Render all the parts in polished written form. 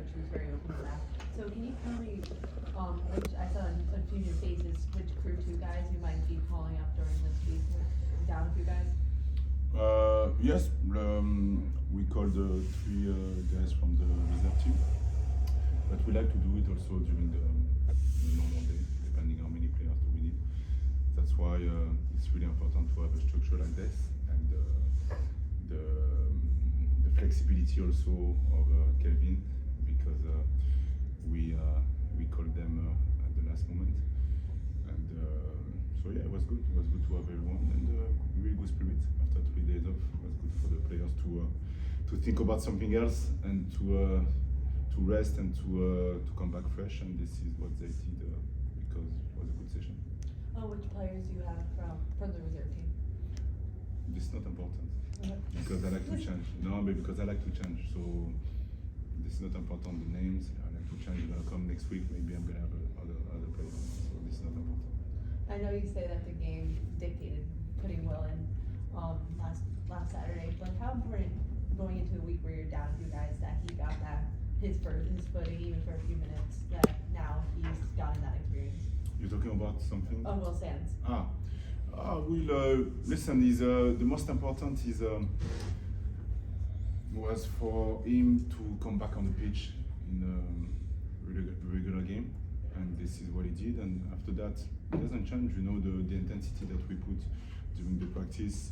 coach who was very open to that. So can you tell me, which I saw a few new faces, which crew two guys you might be calling up during this week? We're down a few guys. Yes, we called three guys from the reserve team, but we like to do it also during the normal day, depending how many players do we need. That's why it's really important to have a structure like this, and the flexibility also of Kelvin, because we called them at the last moment, and so yeah, it was good. It was good to have everyone, and really good spirit after 3 days off. It was good for the players to think about something else and to rest and to come back fresh. And this is what they did because it was a good session. Which players do you have from the reserve team? This is not important because I like to change. No, but because I like to change. So this is not important. The names I like to change. I'll come next week. Maybe I'm gonna have other players. So this is not important. I know you say that the game dictated putting Will in last Saturday, but how important going into a week where you're down a few guys that he got his footing even for a few minutes, that now he's gotten that experience? You're talking about something? Oh, Will Sands. Listen, the most important was for him to come back on the pitch in a regular game, and this is what he did. And after that, it doesn't change. You know, the intensity that we put during the practice.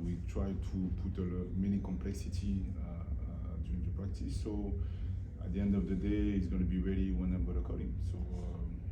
We try to put many complexity during the practice. So at the end of the day, he's going to be ready when I'm going to call him. So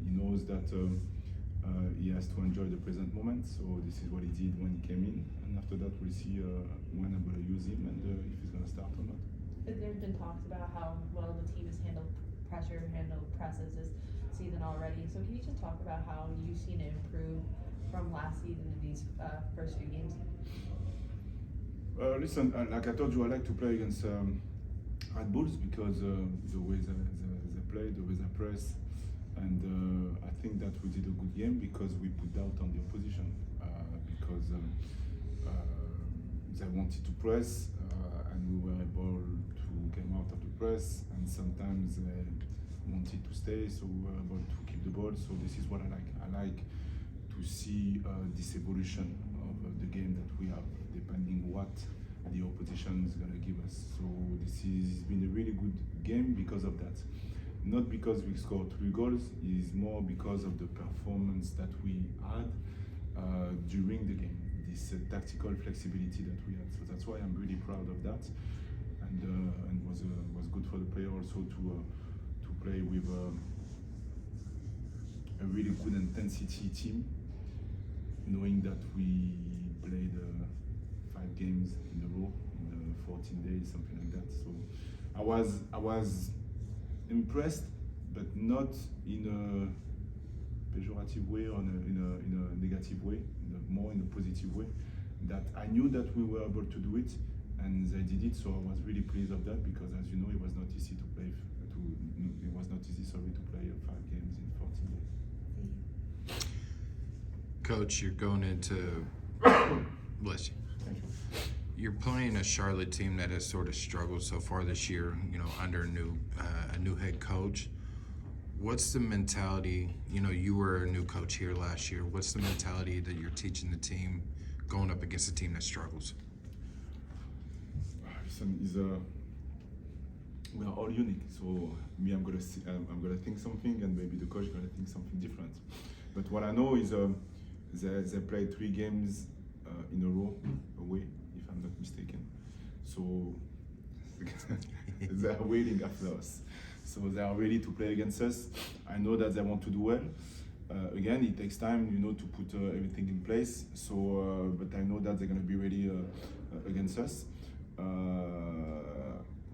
he knows that he has to enjoy the present moment. So this is what he did when he came in, and after that we'll see when I'm going to use him and if he's going to start or not. There's been talks about how well the team has handled pressure, handled presses this season already. So can you just talk about how you've seen it improve from last season in these first few games? Listen, like I told you, I like to play against Red Bulls because the way they play, the way they press, and I think that we did a good game because we put doubt on the opposition because they wanted to press and we were able to get out of the press, and sometimes they wanted to stay, so we were able to keep the ball. So this is what I like. I like to see this evolution of the game that we have, depending what the opposition is going to give us. So this has been a really good game because of that. Not because we scored 3 goals, it is more because of the performance that we had during the game, this tactical flexibility that we had. So that's why I'm really proud of that, and was good for the player also to play with a really good intensity team, knowing that we played 5 games in a row in 14 days, something like that. So I was impressed, but not in a pejorative way or in a negative way, more in a positive way. That I knew that we were able to do it, and they did it. So I was really pleased of that because, as you know, it was not easy to play. It was not easy, to play 5 games in 14 days. Coach, you're going into bless you. Thank you. You're playing a Charlotte team that has sort of struggled so far this year, you know, under a new head coach. What's the mentality? You know, you were a new coach here last year. What's the mentality that you're teaching the team going up against a team that struggles? Listen, we are all unique. So me, I'm gonna think something, and maybe the coach gonna think something different. But what I know is they played 3 games in a row away, if I'm not mistaken. So they are waiting after us. So they are ready to play against us. I know that they want to do well. Again, it takes time, you know, to put everything in place. So, but I know that they're going to be ready against us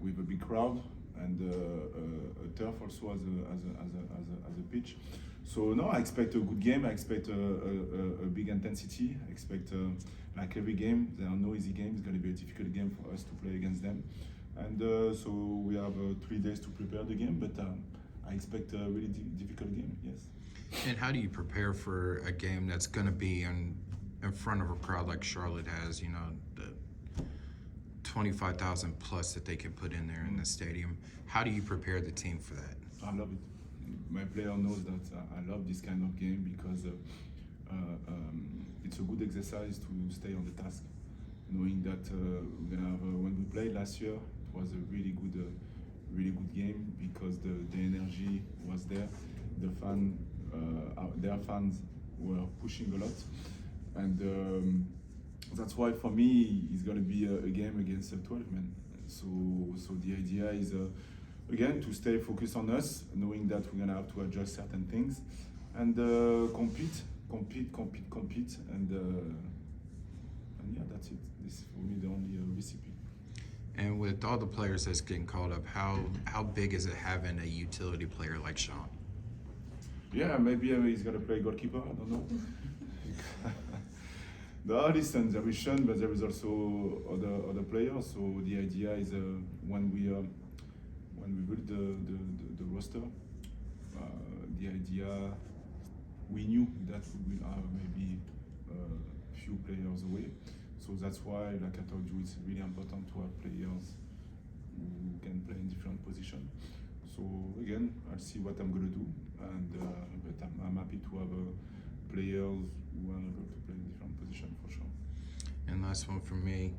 with a big crowd and a turf also as a pitch. So no, I expect a good game. I expect a big intensity. I expect like every game, there are no easy games. It's going to be a difficult game for us to play against them. And so we have 3 days to prepare the game, but I expect a really difficult game, yes. And how do you prepare for a game that's going to be in front of a crowd like Charlotte has, you know, the 25,000 plus that they can put in there in the stadium. How do you prepare the team for that? I love it. My player knows that I love this kind of game because it's a good exercise to stay on the task, knowing that we're gonna have. When we played last year, it was a really good game because the energy was there. Their fans were pushing a lot, and that's why for me it's gonna be a game against 12 men. So the idea is. Again, to stay focused on us, knowing that we're gonna have to adjust certain things, and compete, and yeah, that's it. This is for me the only recipe. And with all the players that's getting called up, how big is it having a utility player like Sean? Yeah, maybe he's gonna play goalkeeper. I don't know. No, listen, there is Sean, but there is also other players. So the idea is when we built the roster, the idea, we knew that we will have maybe a few players away. So that's why, like I told you, it's really important to have players who can play in different positions. So again, I'll see what I'm gonna do, but I'm happy to have players who are able to play in different positions for sure. And last one from me,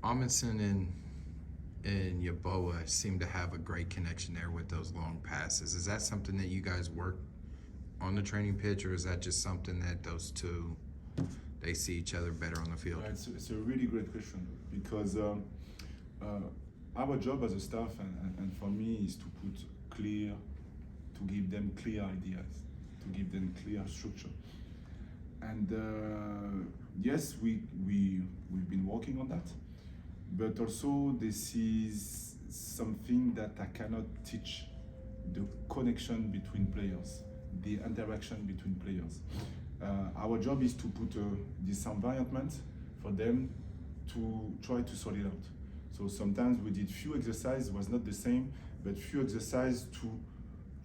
Amundsen and Yeboah seem to have a great connection there with those long passes. Is that something that you guys work on the training pitch, or is that just something that those two, they see each other better on the field? Yeah, it's a really great question because our job as a staff and for me is to give them clear ideas, to give them clear structure. And yes, we've been working on that. But also, this is something that I cannot teach, the connection between players, the interaction between players. Our job is to put this environment for them to try to sort it out. So sometimes we did few exercises, was not the same, but few exercises to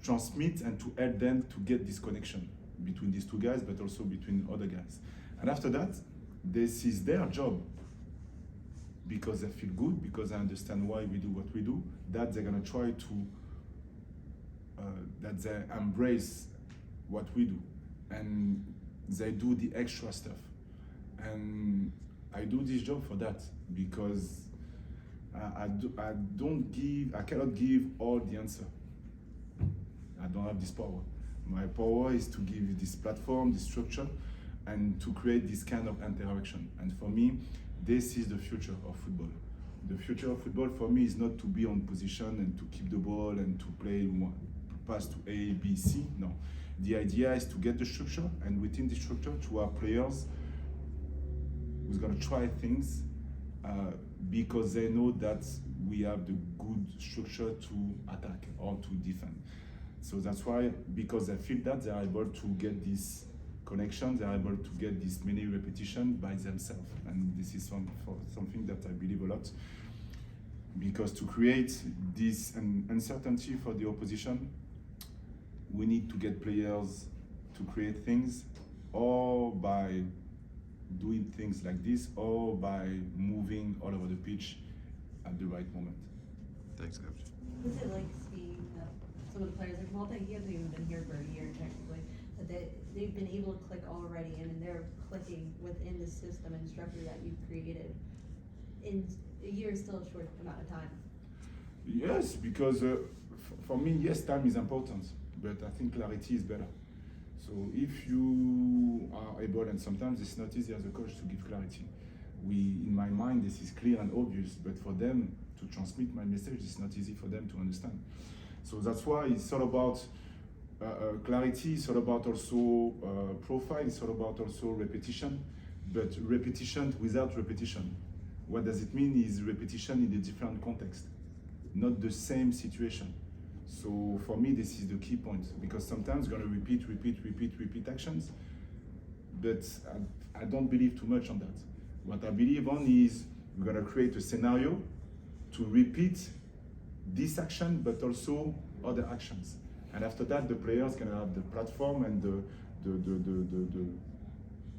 transmit and to help them to get this connection between these two guys, but also between other guys. And after that, this is their job, because they feel good, because I understand why we do what we do, that they're gonna try to, that they embrace what we do. And they do the extra stuff. And I do this job for that, because I cannot give all the answer. I don't have this power. My power is to give you this platform, this structure, and to create this kind of interaction. And for me, this is the future of football. The future of football for me is not to be on position and to keep the ball and to play one pass to A, B, C. No. The idea is to get the structure, and within the structure to have players who's gonna try things because they know that we have the good structure to attack or to defend. So that's why, because I feel that they are able to get this connection, they are able to get this many repetitions by themselves. And this is something that I believe a lot. Because to create this uncertainty for the opposition, we need to get players to create things, or by doing things like this, or by moving all over the pitch at the right moment. Thanks, Coach. What's it like seeing some of the players, like Malta, he hasn't even been here for a year technically, but they've been able to click already, and they're clicking within the system and structure that you've created. In a year is still a short amount of time. Yes, because for me, yes, time is important, but I think clarity is better. So if you are able, and sometimes it's not easy as a coach to give clarity. In my mind, this is clear and obvious, but for them to transmit my message, it's not easy for them to understand. So that's why it's all about clarity, it's all about also profile, it's all about also repetition, but repetition without repetition. What does it mean is repetition in a different context, not the same situation. So for me, this is the key point, because sometimes you're gonna repeat actions, but I don't believe too much on that. What I believe on is we're gonna create a scenario to repeat this action, but also other actions. And after that, the players can have the platform and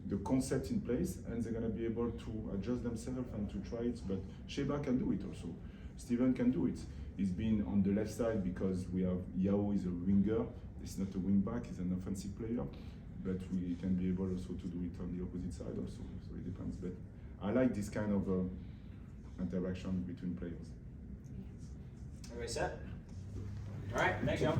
the concept in place, and they're gonna be able to adjust themselves and to try it. But Sheba can do it also. Steven can do it. He's been on the left side because we have Yao is a winger. He's not a wing back. He's an offensive player, but we can be able also to do it on the opposite side also. So it depends. But I like this kind of interaction between players. Everybody set? All right, thanks, y'all.